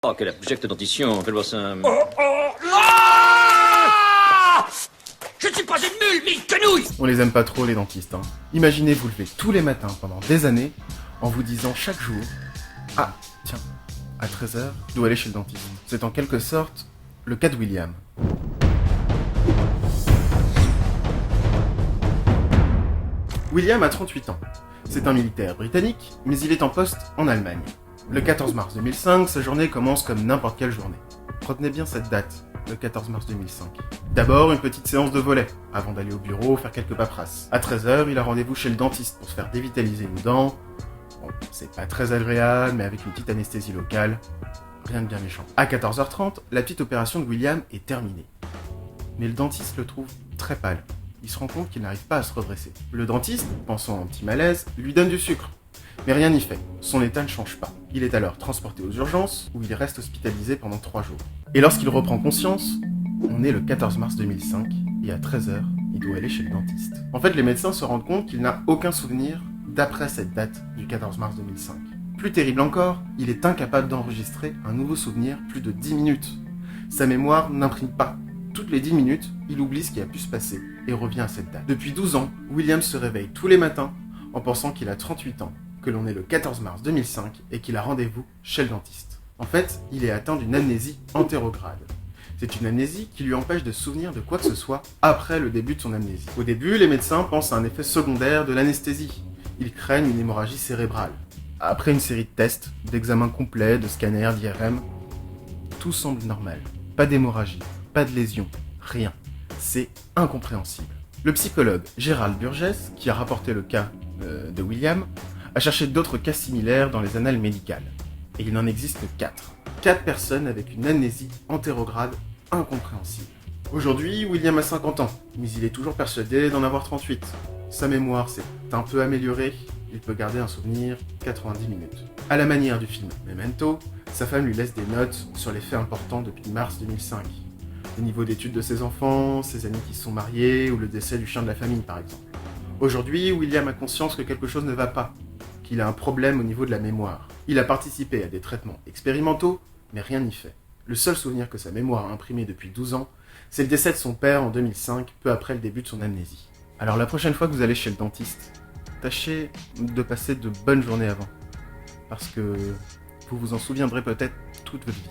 Oh, quelle abjecte dentition, fais-le voir ça. Je ne suis pas une mule, mille quenouilles. On les aime pas trop les dentistes, hein. Imaginez vous lever tous les matins pendant des années en vous disant chaque jour « Ah, tiens, à 13h, je dois aller chez le dentiste ». C'est en quelque sorte le cas de William. William a 38 ans. C'est un militaire britannique, mais il est en poste en Allemagne. Le 14 mars 2005, sa journée commence comme n'importe quelle journée. Retenez bien cette date, le 14 mars 2005. D'abord, une petite séance de volet, avant d'aller au bureau faire quelques paperasses. À 13h, il a rendez-vous chez le dentiste pour se faire dévitaliser une dent. Bon, c'est pas très agréable, mais avec une petite anesthésie locale, rien de bien méchant. À 14h30, la petite opération de William est terminée. Mais le dentiste le trouve très pâle. Il se rend compte qu'il n'arrive pas à se redresser. Le dentiste, pensant à un petit malaise, lui donne du sucre. Mais rien n'y fait, son état ne change pas. Il est alors transporté aux urgences, où il reste hospitalisé pendant 3 jours. Et lorsqu'il reprend conscience, on est le 14 mars 2005, et à 13h, il doit aller chez le dentiste. En fait, les médecins se rendent compte qu'il n'a aucun souvenir d'après cette date du 14 mars 2005. Plus terrible encore, il est incapable d'enregistrer un nouveau souvenir plus de 10 minutes. Sa mémoire n'imprime pas. Toutes les 10 minutes, il oublie ce qui a pu se passer et revient à cette date. Depuis 12 ans, William se réveille tous les matins en pensant qu'il a 38 ans, que l'on est le 14 mars 2005 et qu'il a rendez-vous chez le dentiste. En fait, il est atteint d'une amnésie antérograde. C'est une amnésie qui lui empêche de se souvenir de quoi que ce soit après le début de son amnésie. Au début, les médecins pensent à un effet secondaire de l'anesthésie. Ils craignent une hémorragie cérébrale. Après une série de tests, d'examens complets, de scanners, d'IRM, tout semble normal. Pas d'hémorragie, pas de lésion, rien. C'est incompréhensible. Le psychologue Gérald Burgess, qui a rapporté le cas de William, a cherché d'autres cas similaires dans les annales médicales. Et il n'en existe que 4. 4 personnes avec une amnésie antérograde incompréhensible. Aujourd'hui, William a 50 ans, mais il est toujours persuadé d'en avoir 38. Sa mémoire s'est un peu améliorée, il peut garder un souvenir 90 minutes. À la manière du film Memento, sa femme lui laisse des notes sur les faits importants depuis mars 2005. Le niveau d'études de ses enfants, ses amis qui se sont mariés ou le décès du chien de la famille par exemple. Aujourd'hui, William a conscience que quelque chose ne va pas, qu'il a un problème au niveau de la mémoire. Il a participé à des traitements expérimentaux, mais rien n'y fait. Le seul souvenir que sa mémoire a imprimé depuis 12 ans, c'est le décès de son père en 2005, peu après le début de son amnésie. Alors la prochaine fois que vous allez chez le dentiste, tâchez de passer de bonnes journées avant. Parce que vous vous en souviendrez peut-être toute votre vie.